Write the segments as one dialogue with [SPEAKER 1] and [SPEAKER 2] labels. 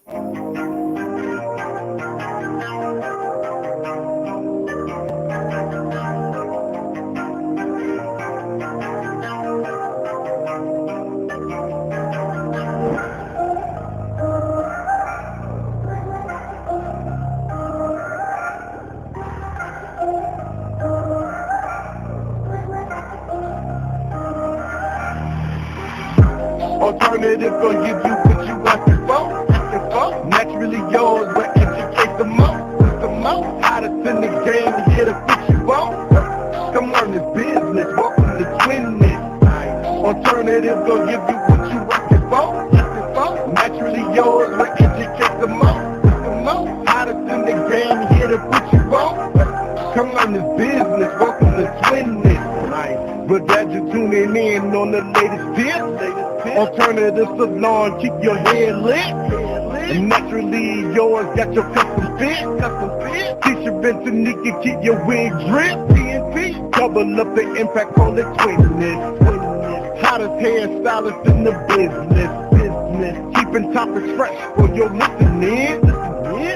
[SPEAKER 1] Alternative gonna give you what you asking for. Naturally yours, but educate the most. Hottest in the game, here to fix you on. Come learn this business, welcome to Twinning. Alternative gonna give you what you asking for. Naturally yours, but educate the most. Hottest in the game, here to put you on. Come learn this business, welcome to Twinning. But glad you're tuning in on the latest tips. Alternative salon, keep your head lit. And naturally yours got your custom fit. Teacher Ben Tanika, keep your wig drip. TNT, double up the impact, call it Twinning. Hottest hairstylist in the business. Keeping topics fresh for your listening.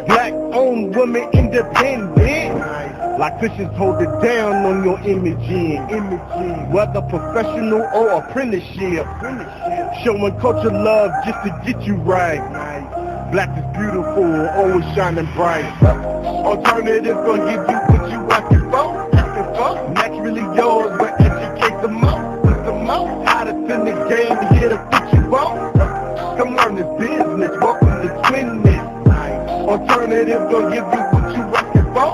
[SPEAKER 1] Black owned, woman independent. Like fishes hold it down on your imaging. Whether professional or apprenticeship. Showing culture love just to get you right. Black is beautiful, always shining bright. Alternative gonna give you what you asking for. Naturally yours, but educate the most. Hottest in the game, here to put you on. Come learn this business, welcome to Twinning. Alternative gonna give you what you asking for.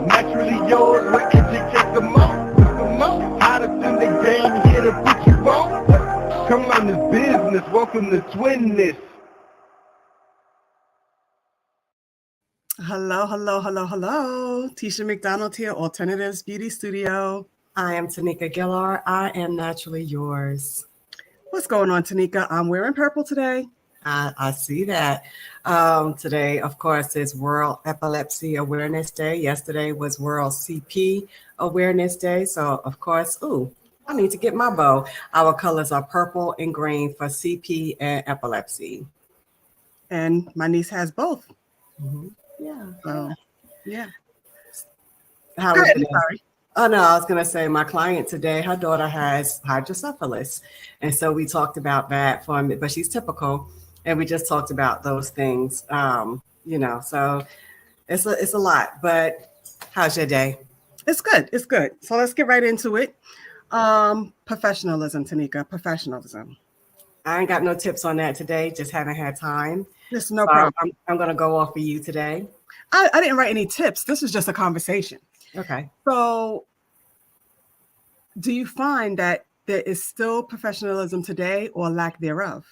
[SPEAKER 1] Naturally yours, but educate the most. Hottest in the game, here to put you on. Come learn this business, welcome to Twinning.
[SPEAKER 2] Hello. Tisha McDonald here, Alternatives Beauty Studio.
[SPEAKER 3] I am Tanika Gillar. I am naturally yours.
[SPEAKER 2] What's going on, Tanika? I'm wearing purple today.
[SPEAKER 3] I see that. Today, of course, is World Epilepsy Awareness Day. Yesterday was World CP Awareness Day. So, of course, I need to get my bow. Our colors are purple and green for CP and epilepsy.
[SPEAKER 2] And my niece has both.
[SPEAKER 3] Mm-hmm. Yeah.
[SPEAKER 2] So, yeah.
[SPEAKER 3] How was it? Sorry. Oh, no, I was going to say my client today, her daughter has hydrocephalus. And so we talked about that for a minute, but she's typical. And we just talked about those things, so it's a lot. But how's your day?
[SPEAKER 2] It's good. So let's get right into it. Professionalism, Tanika, professionalism.
[SPEAKER 3] I ain't got no tips on that today. Just haven't had time.
[SPEAKER 2] There's no problem.
[SPEAKER 3] I'm going to go off of you today.
[SPEAKER 2] I didn't write any tips. This is just a conversation.
[SPEAKER 3] Okay.
[SPEAKER 2] So do you find that there is still professionalism today or lack thereof?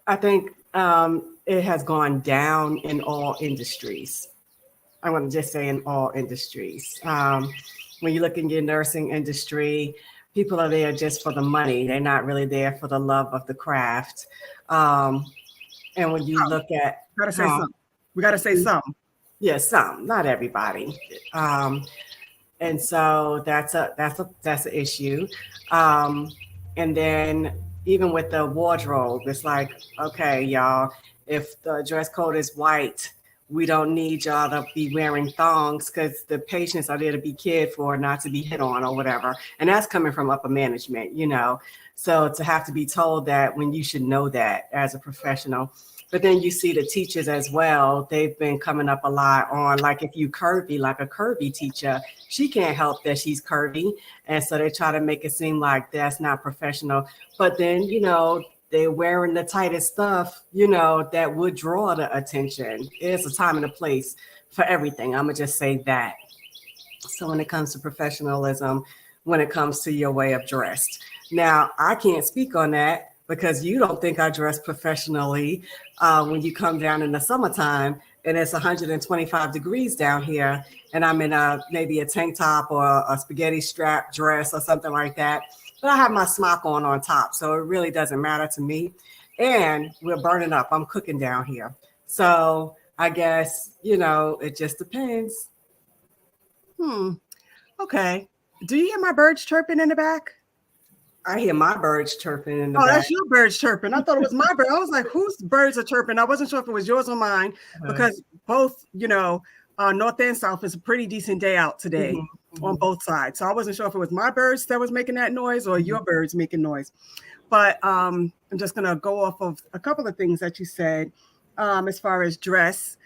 [SPEAKER 3] I think it has gone down in all industries. I want to just say in all industries. When you look in your nursing industry, people are there just for the money. They're not really there for the love of the craft. And when you look at,
[SPEAKER 2] we got to say some.
[SPEAKER 3] Yeah, some, not everybody. And so that's an issue. And then even with the wardrobe, it's like, okay, y'all, if the dress code is white, we don't need y'all to be wearing thongs because the patients are there to be cared for, not to be hit on or whatever. And that's coming from upper management, So to have to be told that when you should know that as a professional. But then you see the teachers as well. They've been coming up a lot on, like, if you curvy, like a curvy teacher, she can't help that she's curvy. And so they try to make it seem like that's not professional. But then, they're wearing the tightest stuff, that would draw the attention. There's a time and a place for everything. I'm going to just say that. So when it comes to professionalism, when it comes to your way of dressed. Now, I can't speak on that because you don't think I dress professionally when you come down in the summertime and it's 125 degrees down here and I'm in maybe a tank top or a spaghetti strap dress or something like that. But I have my smock on top, so it really doesn't matter to me. And we're burning up. I'm cooking down here. So I guess, it just depends.
[SPEAKER 2] Okay. Do you hear my birds chirping in the back?
[SPEAKER 3] I hear my birds chirping in the
[SPEAKER 2] Oh,
[SPEAKER 3] back.
[SPEAKER 2] that's your birds chirping. I thought it was my bird. I was like, whose birds are chirping? I wasn't sure if it was yours or mine because both, north and south is a pretty decent day out today on both sides. So I wasn't sure if it was my birds that was making that noise or your birds making noise. But I'm just going to go off of a couple of things that you said as far as dress.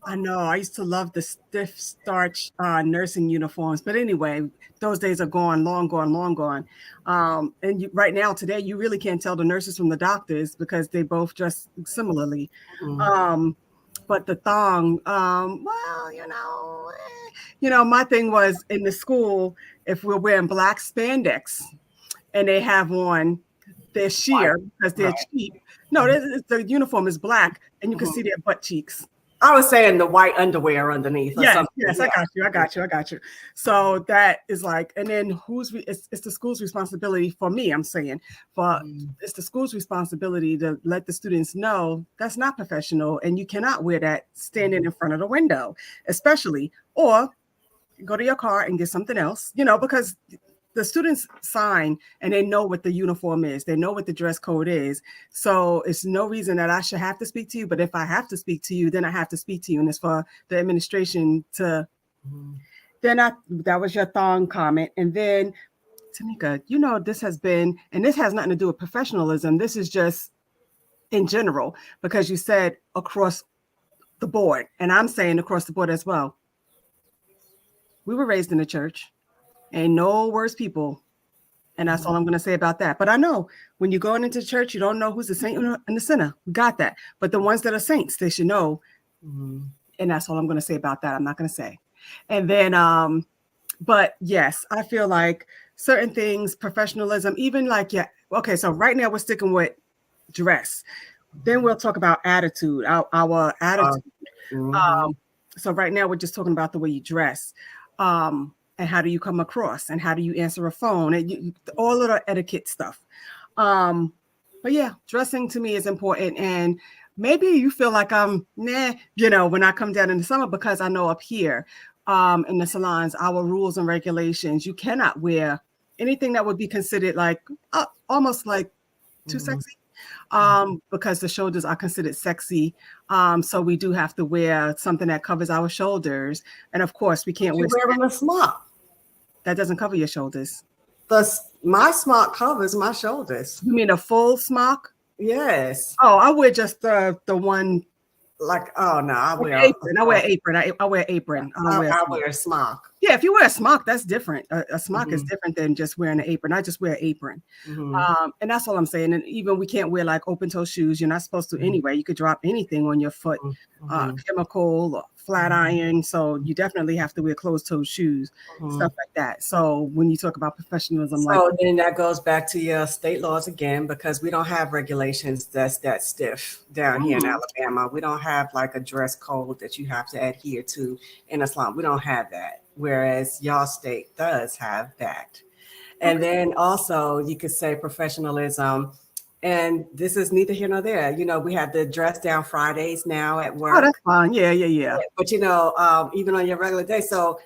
[SPEAKER 2] I know I used to love the stiff starch nursing uniforms, but anyway, those days are gone, long gone, long gone. Right now, today, you really can't tell the nurses from the doctors because they both dress similarly. But the thong, well, my thing was in the school, if we're wearing black spandex and they have on their sheer because they're cheap. No, the uniform is black and you can see their butt cheeks.
[SPEAKER 3] I was saying the white underwear underneath. Or something.
[SPEAKER 2] Yes, I got you. So that is like, and then it's the school's responsibility for me. I'm saying, it's the school's responsibility to let the students know that's not professional, and you cannot wear that standing in front of the window, especially, or go to your car and get something else. Because the students sign and they know what the uniform is. They know what the dress code is. So it's no reason that I should have to speak to you. But if I have to speak to you, then I have to speak to you. And it's for the administration to, that was your thong comment. And then Tamika, this has been, and this has nothing to do with professionalism. This is just in general, because you said across the board, and I'm saying across the board as well. We were raised in the church. Ain't no worse people. And that's all I'm going to say about that. But I know when you're going into church, you don't know who's the saint and the sinner. We got that. But the ones that are saints, they should know. And that's all I'm going to say about that. I'm not going to say. And then, but yes, I feel like certain things, professionalism, even like, okay, so right now we're sticking with dress. Then we'll talk about attitude, our attitude. So right now we're just talking about the way you dress. And how do you come across and how do you answer a phone and all of the etiquette stuff. But yeah, dressing to me is important. And maybe you feel like I'm when I come down in the summer, because I know up here in the salons, our rules and regulations, you cannot wear anything that would be considered like almost like too sexy. Because the shoulders are considered sexy. So we do have to wear something that covers our shoulders. And of course we can't wear
[SPEAKER 3] a smock.
[SPEAKER 2] That doesn't cover your shoulders.
[SPEAKER 3] My smock covers my shoulders.
[SPEAKER 2] You mean a full smock?
[SPEAKER 3] Yes.
[SPEAKER 2] Oh, I wear just the one.
[SPEAKER 3] Like, oh no, I wear
[SPEAKER 2] apron. I wear apron. I wear apron.
[SPEAKER 3] I wear a smock.
[SPEAKER 2] Yeah, if you wear a smock, that's different. A smock is different than just wearing an apron. I just wear apron. And that's all I'm saying. And even we can't wear like open toe shoes. You're not supposed to anyway. You could drop anything on your foot, chemical or flat iron. So you definitely have to wear closed toe shoes, stuff like that. So when you talk about professionalism,
[SPEAKER 3] then that goes back to your state laws again, because we don't have regulations that's that stiff down here in Alabama. We don't have like a dress code that you have to adhere to in Islam. We don't have that. Whereas y'all state does have that. And then also you could say professionalism, and this is neither here nor there. We have the dress down Fridays now at work.
[SPEAKER 2] Oh, that's fine. Yeah.
[SPEAKER 3] But even on your regular day. So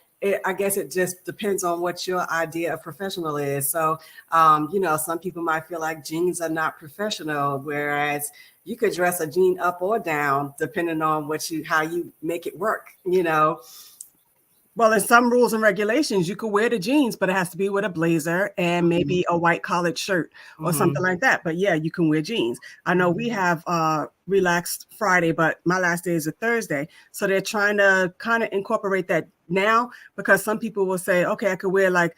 [SPEAKER 3] I guess it just depends on what your idea of professional is. So, some people might feel like jeans are not professional, whereas you could dress a jean up or down depending on how you make it work,
[SPEAKER 2] Well, in some rules and regulations, you could wear the jeans, but it has to be with a blazer and maybe a white collared shirt or something like that. But yeah, you can wear jeans. I know we have relaxed Friday, but my last day is a Thursday. So they're trying to kind of incorporate that now, because some people will say, okay, I could wear like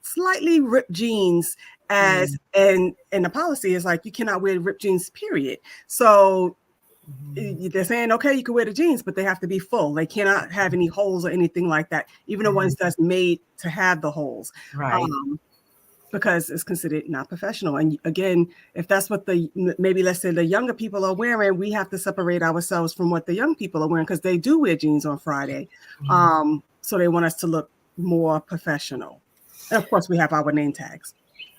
[SPEAKER 2] slightly ripped jeans and the policy is like, you cannot wear ripped jeans, period. So they're saying, okay, you can wear the jeans, but they have to be full. They cannot have any holes or anything like that. Even the ones that's made to have the holes,
[SPEAKER 3] right?
[SPEAKER 2] Because it's considered not professional. And again, if that's what maybe let's say the younger people are wearing, we have to separate ourselves from what the young people are wearing, because they do wear jeans on Friday. So they want us to look more professional. And of course, we have our name tags.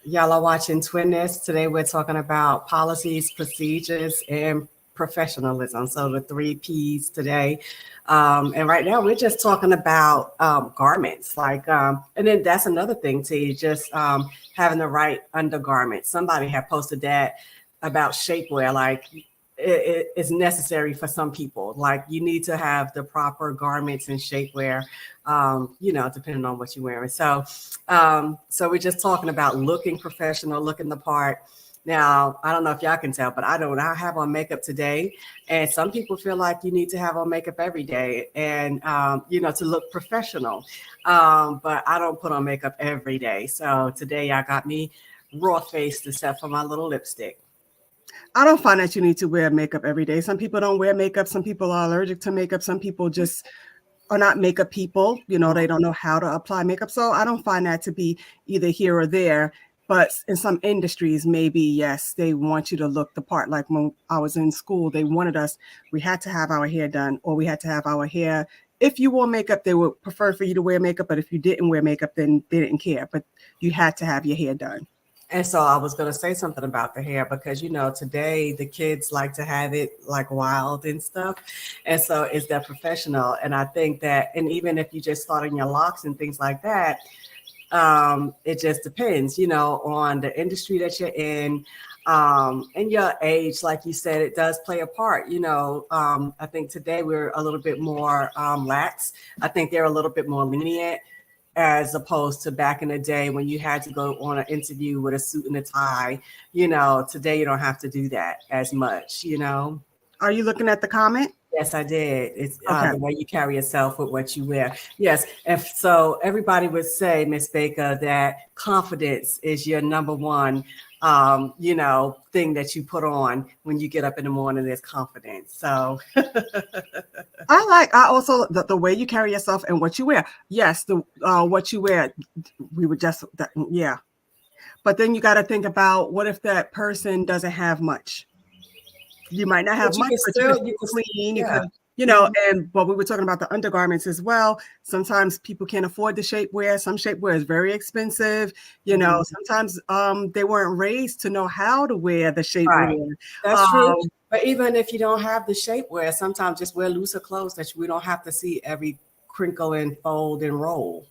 [SPEAKER 3] Y'all are watching Twin This. Today we're talking about policies, procedures, and professionalism. So the 3 Ps today. And right now we're just talking about garments, like, and then that's another thing too, just having the right undergarment. Somebody had posted that about shapewear, like it is necessary for some people. Like you need to have the proper garments and shapewear, depending on what you're wearing. So we're just talking about looking professional, looking the part. Now, I don't know if y'all can tell, but I don't. I have on makeup today, and some people feel like you need to have on makeup every day, and to look professional. But I don't put on makeup every day. So today, I got me raw faced except for my little lipstick.
[SPEAKER 2] I don't find that you need to wear makeup every day. Some people don't wear makeup. Some people are allergic to makeup. Some people just are not makeup people. They don't know how to apply makeup. So I don't find that to be either here or there. But in some industries, maybe, yes, they want you to look the part. Like when I was in school, they wanted us, we had to have our hair done, or we had to have our hair. If you wore makeup, they would prefer for you to wear makeup. But if you didn't wear makeup, then they didn't care. But you had to have your hair done.
[SPEAKER 3] And so I was going to say something about the hair because, today the kids like to have it like wild and stuff. And so it's that professional. And I think that, and even if you just start in your locks and things like that, it just depends, on the industry that you're in, and your age. Like you said, it does play a part. I think today we're a little bit more lax. I think they're a little bit more lenient, as opposed to back in the day when you had to go on an interview with a suit and a tie. Today you don't have to do that as much.
[SPEAKER 2] Are you looking at the comment?
[SPEAKER 3] Yes, I did. It's
[SPEAKER 2] okay.
[SPEAKER 3] The way you carry yourself with what you wear. Yes. And so everybody would say, Miss Baker, that confidence is your number one, thing that you put on when you get up in the morning is confidence. So
[SPEAKER 2] I also the way you carry yourself and what you wear. Yes, the what you wear, we would just, yeah. But then you got to think about, what if that person doesn't have much? You might not have much, but you can clean. Yeah. But we were talking about the undergarments as well. Sometimes people can't afford the shapewear. Some shapewear is very expensive. Sometimes they weren't raised to know how to wear the shapewear.
[SPEAKER 3] Right. That's true. But even if you don't have the shapewear, sometimes just wear looser clothes that we don't have to see every crinkle and fold and roll.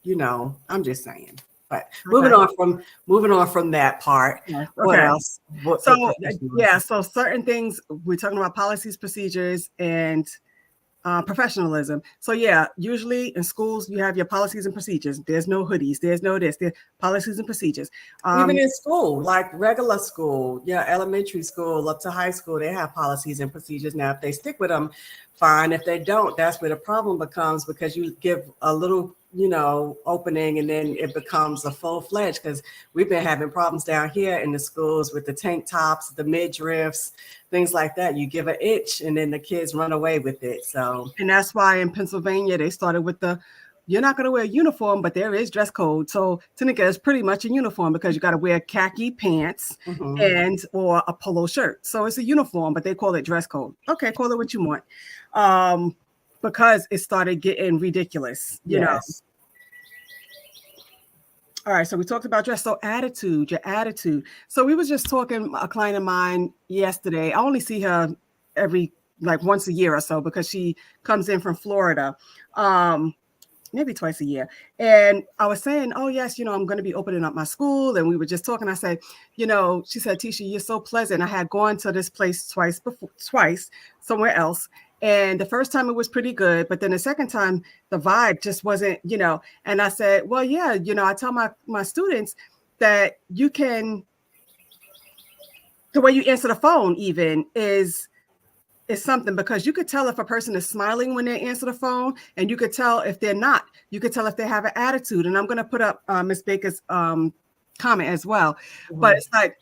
[SPEAKER 3] I'm just saying. But moving on from that part.
[SPEAKER 2] Okay.
[SPEAKER 3] What else?
[SPEAKER 2] So certain things, we're talking about policies, procedures, and professionalism. So usually in schools you have your policies and procedures. There's no hoodies. There's no this. There's policies and procedures.
[SPEAKER 3] Even in school, like regular school, elementary school up to high school, they have policies and procedures. Now, if they stick with them, fine. If they don't, that's where the problem becomes, because you give a little opening and then it becomes a full-fledged, because we've been having problems down here in the schools with the tank tops, the midriffs, things like that. You give an itch and then the kids run away with it. So, and
[SPEAKER 2] that's why in Pennsylvania they started with you're not going to wear a uniform, but there is dress code. So Tunica is pretty much a uniform, because you got to wear khaki pants and or a polo shirt. So it's a uniform, but they call it dress code. Okay, call it what you want. Because it started getting ridiculous, you know. All right, so we talked about dress. So your attitude. So we was just talking, a client of mine yesterday. I only see her every once a year or so, because she comes in from Florida, maybe twice a year. And I was saying, oh yes, I'm going to be opening up my school. And we were just talking. I said, she said, Tisha, you're so pleasant. I had gone to this place twice somewhere else. And the first time it was pretty good, but then the second time the vibe just wasn't, and I said, well, yeah, I tell my students that the way you answer the phone even is something, because you could tell if a person is smiling when they answer the phone, and you could tell if they're not. You could tell if they have an attitude. And I'm going to put up Ms. Baker's comment as well. But it's like,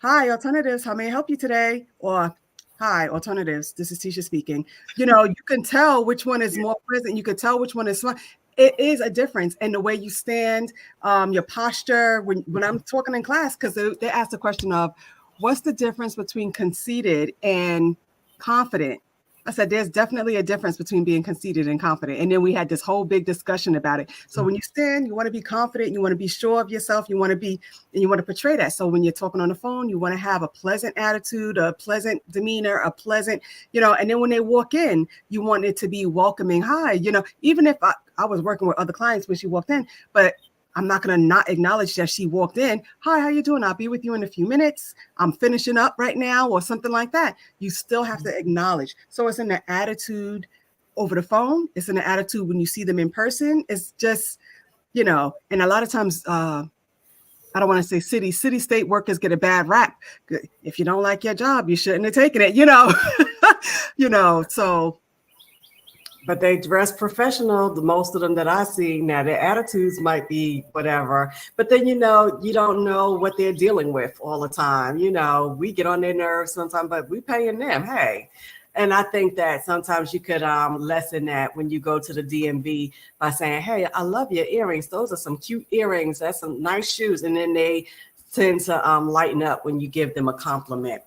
[SPEAKER 2] hi, Alternatives, how may I help you today? Or, hi, Alternatives, this is Tisha speaking. You can tell which one is more present. You could tell which one is smart. It is a difference in the way you stand, your posture. When I'm talking in class, because they asked the question of, what's the difference between conceited and confident? I said, there's definitely a difference between being conceited and confident. And then we had this whole big discussion about it. So when you stand, you want to be confident, you want to be sure of yourself, you want to be, and you want to portray that. So when you're talking on the phone, you want to have a pleasant attitude, a pleasant demeanor, a pleasant, and then when they walk in, you want it to be welcoming. Hi, even if I was working with other clients when she walked in, but I'm not going to not acknowledge that she walked in. Hi, how you doing? I'll be with you in a few minutes. I'm finishing up right now or something like that. You still have to acknowledge. So it's in the attitude over the phone. It's in the attitude when you see them in person. It's just, and a lot of times, I don't want to say city state workers get a bad rap. If you don't like your job, you shouldn't have taken it, so.
[SPEAKER 3] But they dress professional. The most of them that I see now, their attitudes might be whatever. But then, you don't know what they're dealing with all the time. We get on their nerves sometimes, but we paying them. Hey. And I think that sometimes you could lessen that when you go to the DMV by saying, hey, I love your earrings. Those are some cute earrings. That's some nice shoes. And then they tend to lighten up when you give them a compliment.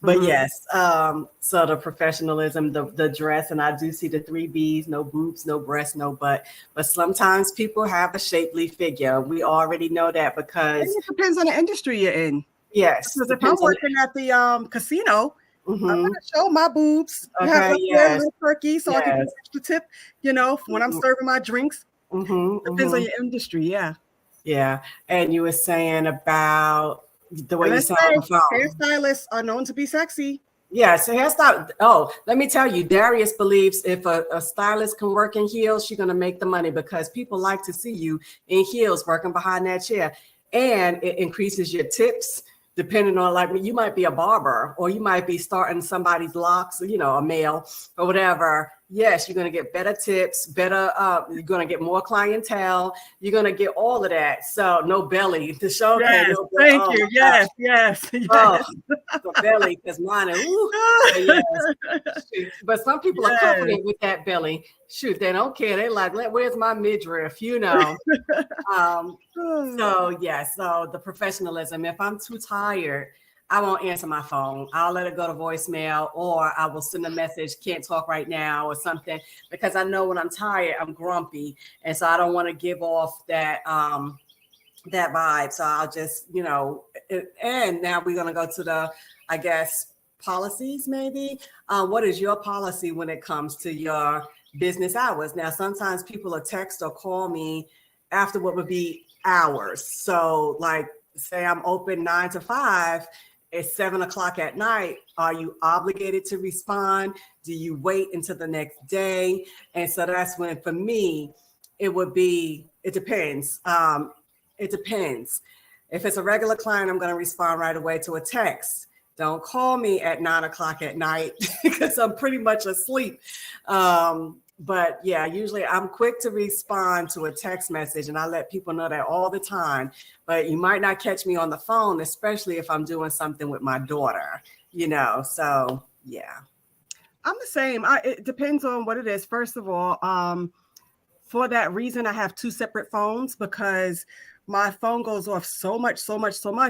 [SPEAKER 3] But yes, so the professionalism, the dress, and I do see the 3 Bs, no boobs, no breasts, no butt. But sometimes people have a shapely figure. We already know that because
[SPEAKER 2] it depends on the industry you're in.
[SPEAKER 3] Yes.
[SPEAKER 2] Because if I'm working at the casino, I'm going to show my boobs. Have a little perky so I can get an extra tip, when I'm serving my drinks. Depends on your industry, yeah.
[SPEAKER 3] Yeah. And you were saying about the way you sound on the phone.
[SPEAKER 2] Hairstylists are known to be sexy.
[SPEAKER 3] Yeah, so hairstyle. Oh, let me tell you, Darius believes if a stylist can work in heels, she's gonna make the money because people like to see you in heels working behind that chair, and it increases your tips. Depending on, you might be a barber or you might be starting somebody's locks, a male or whatever. Yes, you're going to get better tips, you're going to get more clientele. You're going to get all of that. So no belly to show.
[SPEAKER 2] Yes, no belly. Thank you. Yes.
[SPEAKER 3] Oh, the belly, because mine is, yes. But some people are confident with that belly. Shoot, they don't care. They're like, where's my midriff, So the professionalism, if I'm too tired, I won't answer my phone. I'll let it go to voicemail, or I will send a message, can't talk right now or something, because I know when I'm tired, I'm grumpy. And so I don't want to give off that vibe. So I'll just, and now we're going to go to the, I guess, policies maybe. What is your policy when it comes to your business hours? Now, sometimes people will text or call me after what would be hours. So say I'm open 9 to 5, it's 7 o'clock at night. Are you obligated to respond? Do you wait until the next day? And so that's when, for me, it depends. It depends. If it's a regular client, I'm going to respond right away to a text. Don't call me at 9 o'clock at night because I'm pretty much asleep. But yeah, usually I'm quick to respond to a text message, and I let people know that all the time. But you might not catch me on the phone, especially if I'm doing something with my daughter, so yeah.
[SPEAKER 2] I'm the same. It depends on what it is. First of all, for that reason, I have 2 separate phones because my phone goes off so much.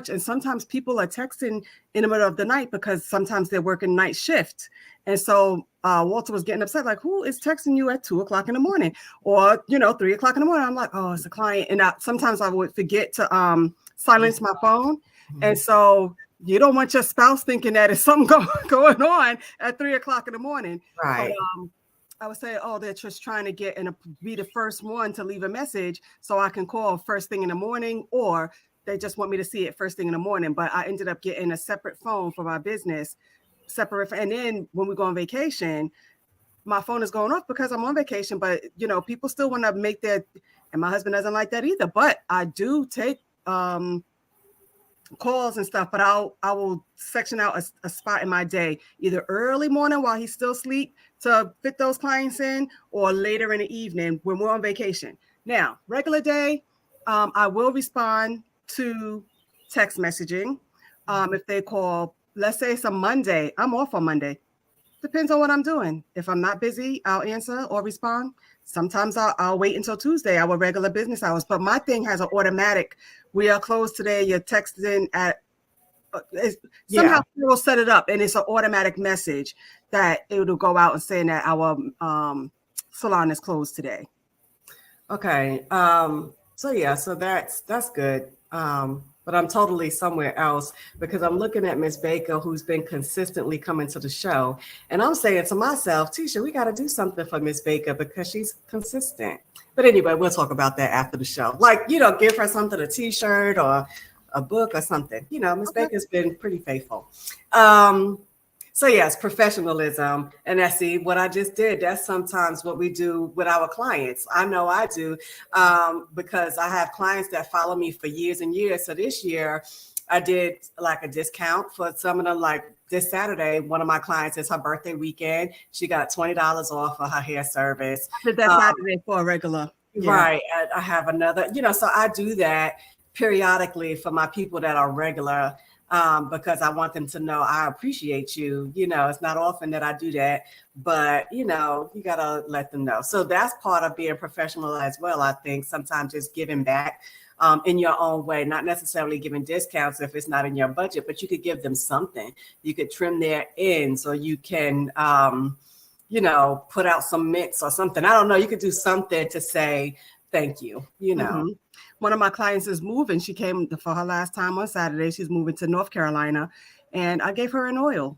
[SPEAKER 2] And sometimes people are texting in the middle of the night because sometimes they're working night shift. And so Walter was getting upset, like, who is texting you at 2 o'clock in the morning or, 3 o'clock in the morning? I'm like, oh, it's a client. And sometimes I would forget to silence my phone. And so you don't want your spouse thinking that it's something going on at 3 o'clock in the morning.
[SPEAKER 3] Right.
[SPEAKER 2] But, I would say, oh, they're just trying to get and be the first one to leave a message so I can call first thing in the morning, or they just want me to see it first thing in the morning. But I ended up getting a separate phone for my business, separate. And then when we go on vacation, my phone is going off because I'm on vacation. But, people still want to make and my husband doesn't like that either. But I do take calls and stuff, but I will section out a spot in my day, either early morning while he's still asleep to fit those clients in, or later in the evening when we're on vacation. Now, regular day, I will respond to text messaging. If they call, let's say it's a Monday, I'm off on Monday. Depends on what I'm doing. If I'm not busy, I'll answer or respond. Sometimes I'll wait until Tuesday, our regular business hours. But my thing has an automatic, we are closed today. You're texting at somehow we'll set it up, and it's an automatic message that it'll go out and saying that our salon is closed today.
[SPEAKER 3] Okay. So that's good. But I'm totally somewhere else because I'm looking at Miss Baker, who's been consistently coming to the show. And I'm saying to myself, Tisha, we got to do something for Miss Baker because she's consistent. But anyway, we'll talk about that after the show. Like, give her something, a T-shirt or a book or something. Miss Baker's been pretty faithful. So yes, professionalism. And that's what I just did. That's sometimes what we do with our clients. I know I do because I have clients that follow me for years and years. So this year I did like a discount for some of them. Like this Saturday, one of my clients, it's her birthday weekend. She got $20 off for her hair service.
[SPEAKER 2] I did that Saturday for a regular.
[SPEAKER 3] Yeah. Right. I have another, so I do that periodically for my people that are regular. Because I want them to know I appreciate you. It's not often that I do that, but you got to let them know. So that's part of being professional as well. I think sometimes just giving back in your own way, not necessarily giving discounts if it's not in your budget, but you could give them something. You could trim their ends, or you can, put out some mints or something. I don't know. You could do something to say thank you,
[SPEAKER 2] Mm-hmm. One of my clients is moving. She came for her last time on Saturday. She's moving to North Carolina, and I gave her an oil.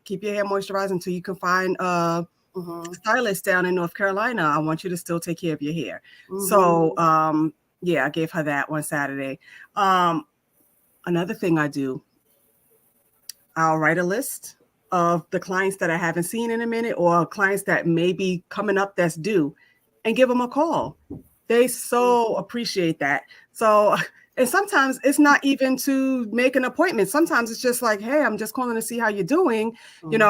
[SPEAKER 2] Keep your hair moisturized until you can find a stylist down in North Carolina. I want you to still take care of your hair. Mm-hmm. So, I gave her that one Saturday. Another thing I do, I'll write a list of the clients that I haven't seen in a minute, or clients that may be coming up that's due, and give them a call. They so appreciate that. So, and sometimes it's not even to make an appointment. Sometimes it's just like, hey, I'm just calling to see how you're doing. Mm-hmm.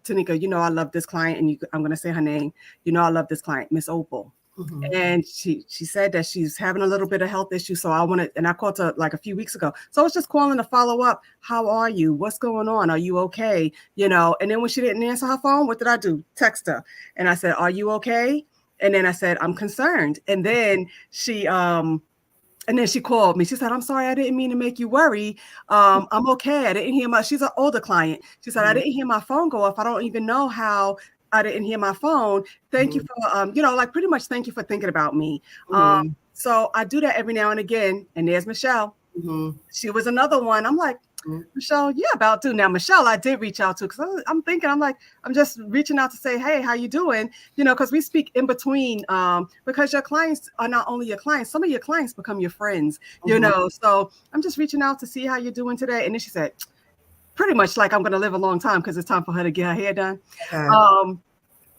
[SPEAKER 2] Tanika, I love this client, and I'm going to say her name. I love this client, Miss Opal. Mm-hmm. And she said that she's having a little bit of health issue. So I called her like a few weeks ago. So I was just calling to follow up. How are you? What's going on? Are you okay? And then when she didn't answer her phone, what did I do? Text her. And I said, are you okay? And then I said, I'm concerned. And then she called me. She said, I'm sorry, I didn't mean to make you worry. I'm okay. I didn't hear she's an older client. She said, I didn't hear my phone go off. I don't even know how I didn't hear my phone. Thank you for, pretty much thank you for thinking about me. So I do that every now and again. And there's Michelle. Mm-hmm. She was another one. I'm like, Michelle, about to. Now, Michelle, I did reach out to because I'm just reaching out to say, hey, how you doing? Because we speak in between because your clients are not only your clients, some of your clients become your friends, So I'm just reaching out to see how you're doing today. And then she said, pretty much like I'm going to live a long time because it's time for her to get her hair done. Okay.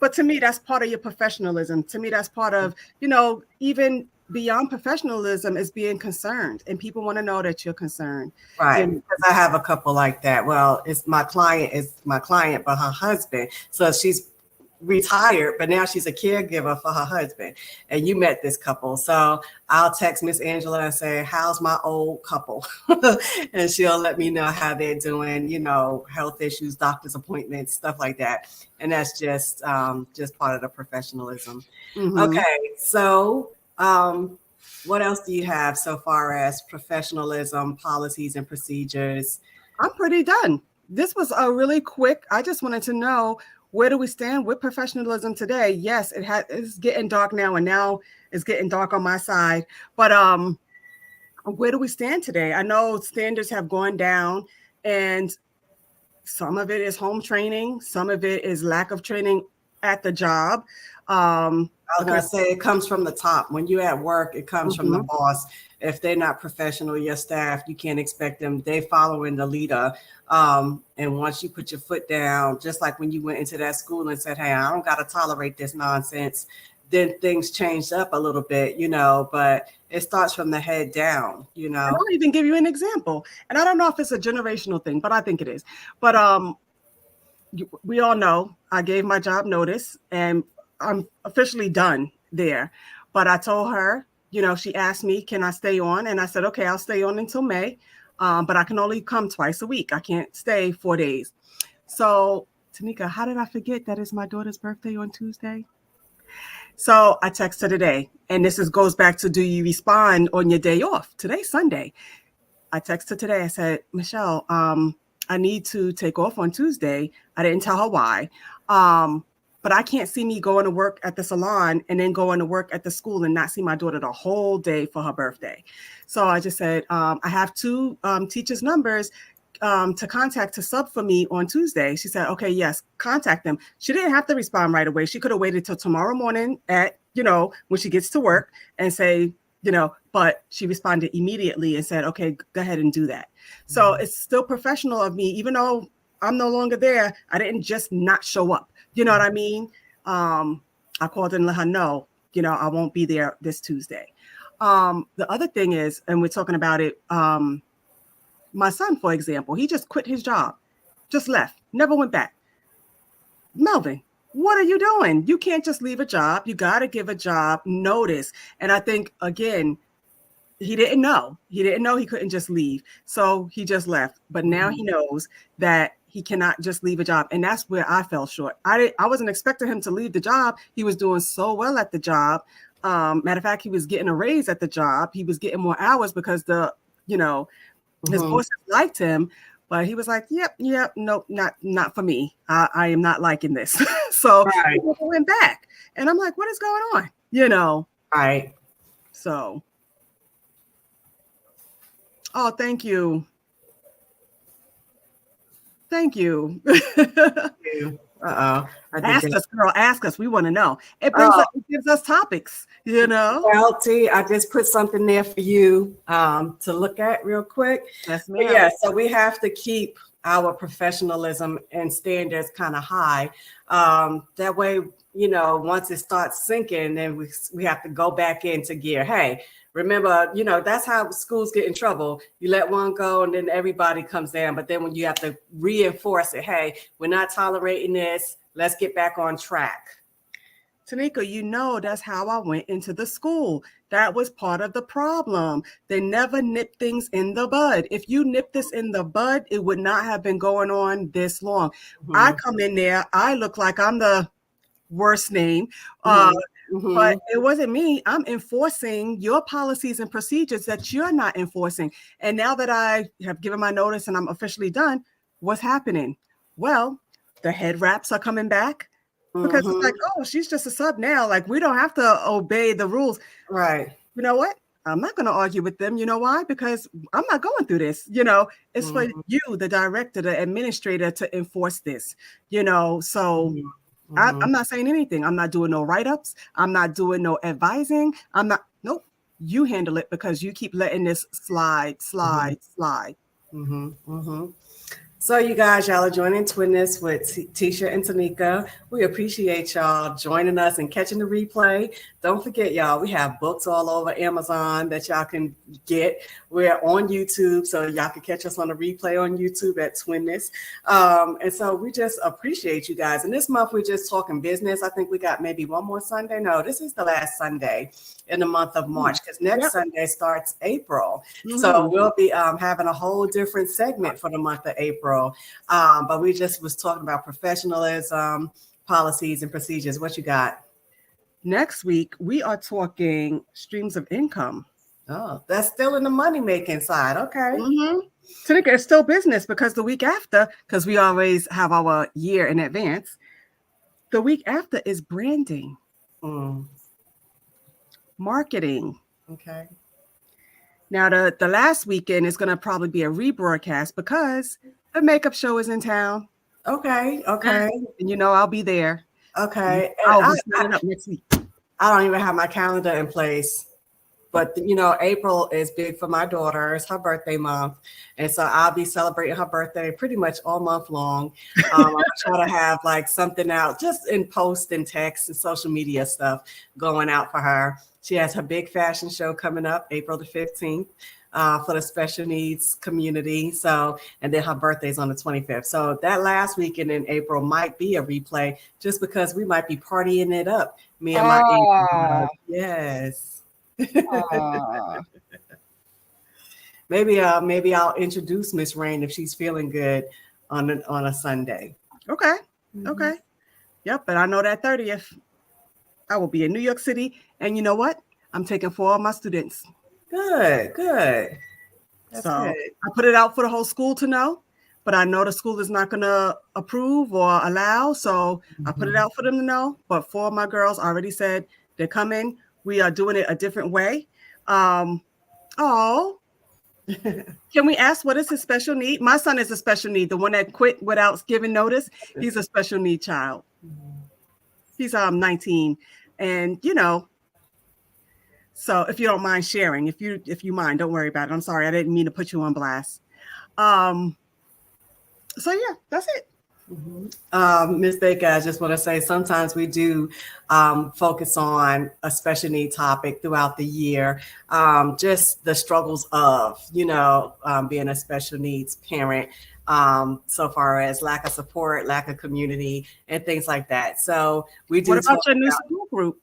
[SPEAKER 2] But to me, that's part of your professionalism. To me, that's part of, even beyond professionalism is being concerned, and people want to know that you're concerned.
[SPEAKER 3] Right. Because I have a couple like that. Well, it's my client, but her husband. So she's retired, but now she's a caregiver for her husband. And you met this couple. So I'll text Miss Angela and say, how's my old couple? And she'll let me know how they're doing, health issues, doctor's appointments, stuff like that. And that's just part of the professionalism. Mm-hmm. Okay. So what else do you have so far as professionalism, policies, and procedures?
[SPEAKER 2] I'm pretty done. This was a really quick. I just wanted to know, where do we stand with professionalism today? Yes, it's getting dark now, and now it's getting dark on my side. But where do we stand today? I know standards have gone down, and some of it is home training. Some of it is lack of training at the job.
[SPEAKER 3] I was going to say it comes from the top. When you're at work, it comes from the boss. If they're not professional, your staff, you can't expect them. They following the leader. And once you put your foot down, just like when you went into that school and said, hey, I don't got to tolerate this nonsense, then things changed up a little bit, but it starts from the head down,
[SPEAKER 2] I'll even give you an example. And I don't know if it's a generational thing, but I think it is. But we all know I gave my job notice and I'm officially done there. But I told her, she asked me, can I stay on? And I said, okay, I'll stay on until May. But I can only come twice a week. I can't stay 4 days. So, Tanika, how did I forget that it's my daughter's birthday on Tuesday? So I texted her today. And this goes back to, do you respond on your day off? Today's Sunday. I texted today. I said, Michelle, I need to take off on Tuesday. I didn't tell her why. But I can't see me going to work at the salon and then going to work at the school and not see my daughter the whole day for her birthday. So I just said, I have two teachers' numbers to contact to sub for me on Tuesday. She said, okay, yes, contact them. She didn't have to respond right away. She could have waited till tomorrow morning at, when she gets to work and say, but she responded immediately and said, okay, go ahead and do that. So it's still professional of me, even though I'm no longer there. I didn't just not show up. You know what I mean? I called and let her know, I won't be there this Tuesday. The other thing is, and we're talking about it, my son, for example, he just quit his job, just left, never went back. Melvin, what are you doing? You can't just leave a job. You got to give a job notice. And I think, again, he didn't know. He didn't know he couldn't just leave. So he just left. But now he knows that he cannot just leave a job. And that's where I fell short. I wasn't expecting him to leave the job. He was doing so well at the job. Matter of fact, he was getting a raise at the job. He was getting more hours because his bosses liked him. But he was like, yep, nope, not for me. I am not liking this. So he went back. And I'm like, what is going on?
[SPEAKER 3] Right.
[SPEAKER 2] So. Oh, thank you. Thank you. Ask us, girl. Ask us. We want to know. It gives us topics,
[SPEAKER 3] Well, T, I just put something there for you to look at real quick.
[SPEAKER 2] Yes, ma'am.
[SPEAKER 3] Yeah, so we have to keep our professionalism and standards kind of high. That way, once it starts sinking, then we have to go back into gear. Hey, remember, that's how schools get in trouble. You let one go and then everybody comes down. But then when you have to reinforce it, hey, we're not tolerating this. Let's get back on track.
[SPEAKER 2] Tanika, that's how I went into the school. That was part of the problem. They never nip things in the bud. If you nip this in the bud, it would not have been going on this long. I come in there, I look like I'm the worst name. But it wasn't me. I'm enforcing your policies and procedures that you're not enforcing. And now that I have given my notice and I'm officially done, what's happening? Well, the head wraps are coming back because it's like, oh, she's just a sub now. Like, we don't have to obey the rules.
[SPEAKER 3] Right.
[SPEAKER 2] You know what? I'm not going to argue with them. You know why? Because I'm not going through this. It's for you, the director, the administrator, to enforce this, so I'm not saying anything. I'm not doing no write-ups. I'm not doing no advising. Nope. You handle it because you keep letting this slide.
[SPEAKER 3] So you guys, y'all are joining Twitness with Tisha and Tanika. We appreciate y'all joining us and catching the replay. Don't forget, y'all, we have books all over Amazon that y'all can get. We're on YouTube, so y'all can catch us on the replay on YouTube at Twitness. And so we just appreciate you guys. And this month, we're just talking business. I think we got maybe one more Sunday. No, this is the last Sunday in the month of March, because next Sunday starts April. So we'll be having a whole different segment for the month of April. But we just was talking about professionalism, policies, and procedures. What you got?
[SPEAKER 2] Next week, we are talking streams of income.
[SPEAKER 3] Oh, that's still in the money-making side. Okay.
[SPEAKER 2] Tanika, it's still business because the week after, because we always have our year in advance, the week after is branding. Marketing.
[SPEAKER 3] Okay.
[SPEAKER 2] Now, the last weekend is going to probably be a rebroadcast because the makeup show is in town.
[SPEAKER 3] Okay.
[SPEAKER 2] And I'll be there.
[SPEAKER 3] Okay.
[SPEAKER 2] I'll be signing up next week.
[SPEAKER 3] I don't even have my calendar in place. But, April is big for my daughter. It's her birthday month. And so I'll be celebrating her birthday pretty much all month long. I'll try to have like something out just in post and text and social media stuff going out for her. She has her big fashion show coming up April the 15th for the special needs community. So, and then her birthday's on the 25th. So that last weekend in April might be a replay just because we might be partying it up. Me and my yes. Maybe I'll introduce Miss Rain if she's feeling good on a Sunday.
[SPEAKER 2] Okay. Yep, but I know that 30th I will be in New York City, and you know what? I'm taking 4 of my students.
[SPEAKER 3] Good. That's
[SPEAKER 2] So
[SPEAKER 3] good.
[SPEAKER 2] I put it out for the whole school to know, but I know the school is not going to approve or allow. So I put it out for them to know. But 4 of my girls already said they're coming. We are doing it a different way. Oh, can we ask what is his special need? My son is a special need. The one that quit without giving notice. He's a special need child. He's 19, and so if you don't mind sharing, if you mind, don't worry about it. I'm sorry, I didn't mean to put you on blast. So yeah, that's it.
[SPEAKER 3] Ms. Baker, I just want to say sometimes we do focus on a special need topic throughout the year, just the struggles of, being a special needs parent, so far as lack of support, lack of community, and things like that. So we do.
[SPEAKER 2] What about your new support group?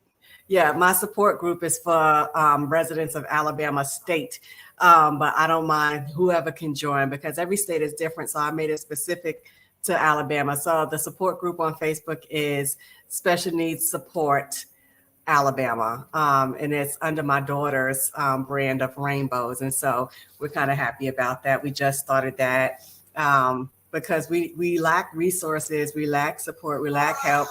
[SPEAKER 3] Yeah, my support group is for residents of Alabama State, but I don't mind whoever can join because every state is different. So I made it specific to Alabama. So the support group on Facebook is Special Needs Support Alabama, and it's under my daughter's brand of rainbows. And so we're kind of happy about that. We just started that because we lack resources, we lack support, we lack help.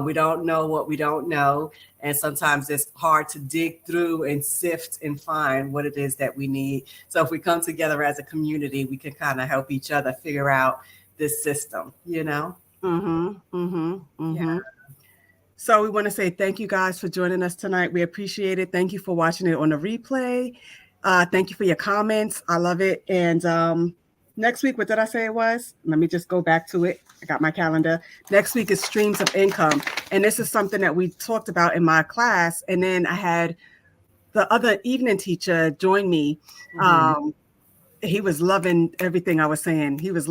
[SPEAKER 3] We don't know what we don't know. And sometimes it's hard to dig through and sift and find what it is that we need. So if we come together as a community, we can kind of help each other figure out this system, Yeah.
[SPEAKER 2] So we want to say thank you guys for joining us tonight. We appreciate it. Thank you for watching it on the replay. Thank you for your comments. I love it. And next week, what did I say it was? Let me just go back to it. I got my calendar. Next week is streams of income. And this is something that we talked about in my class. And then I had the other evening teacher join me. He was loving everything I was saying. He was,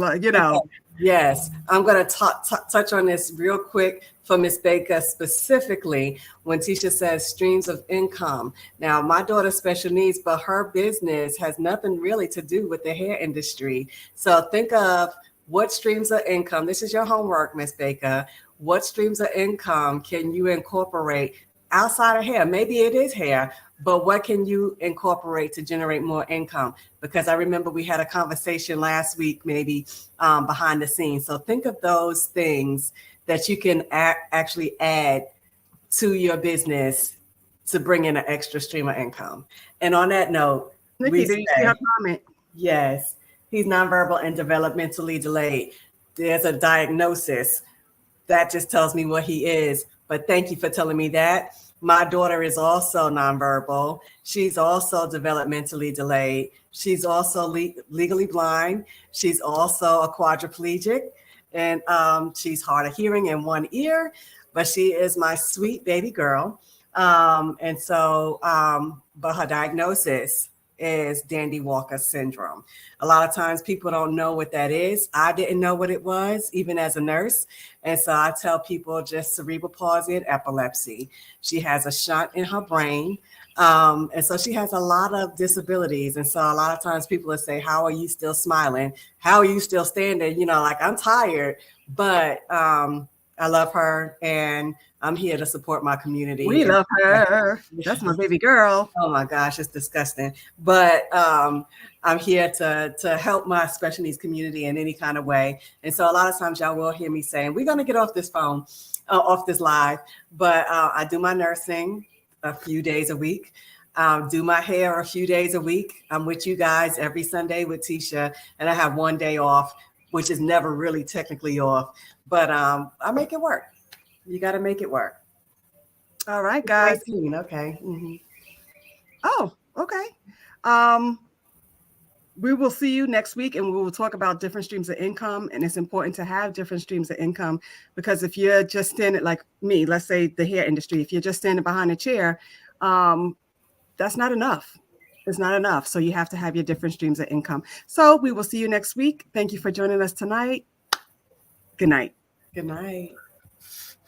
[SPEAKER 3] Yes, I'm going to touch on this real quick for Ms. Baker specifically when Tisha says streams of income. Now, my daughter's special needs, but her business has nothing really to do with the hair industry. So think of what streams of income, this is your homework, Ms. Baker, what streams of income can you incorporate outside of hair? Maybe it is hair, but what can you incorporate to generate more income? Because I remember we had a conversation last week, maybe behind the scenes. So think of those things that you can actually add to your business to bring in an extra stream of income. And on that note,
[SPEAKER 2] Nikki, did you see her comment?
[SPEAKER 3] Yes, he's nonverbal and developmentally delayed. There's a diagnosis that just tells me what he is. But thank you for telling me that. My daughter is also nonverbal. She's also developmentally delayed. She's also legally blind. She's also a quadriplegic, and she's hard of hearing in one ear, but she is my sweet baby girl. But her diagnosis is Dandy Walker syndrome. A lot of times people don't know what that is. I didn't know what it was, even as a nurse. And so I tell people just cerebral palsy and epilepsy. She has a shunt in her brain. And so she has a lot of disabilities. And so a lot of times people will say, how are you still smiling? How are you still standing? Like I'm tired, but I love her and I'm here to support my community.
[SPEAKER 2] We love her. That's my baby girl.
[SPEAKER 3] Oh my gosh, it's disgusting. But I'm here to help my special needs community in any kind of way. And so a lot of times y'all will hear me saying, we're going to get off this phone, off this live. But I do my nursing a few days a week. Do my hair a few days a week. I'm with you guys every Sunday with Tisha. And I have one day off, which is never really technically off. But I make it work. You got to make it work.
[SPEAKER 2] All right, guys.
[SPEAKER 3] 18, okay. Mm-hmm.
[SPEAKER 2] Oh, okay. We will see you next week and we will talk about different streams of income. And it's important to have different streams of income because if you're just standing like me, let's say the hair industry, if you're just standing behind a chair, that's not enough. It's not enough. So you have to have your different streams of income. So we will see you next week. Thank you for joining us tonight. Good night.
[SPEAKER 3] Good night.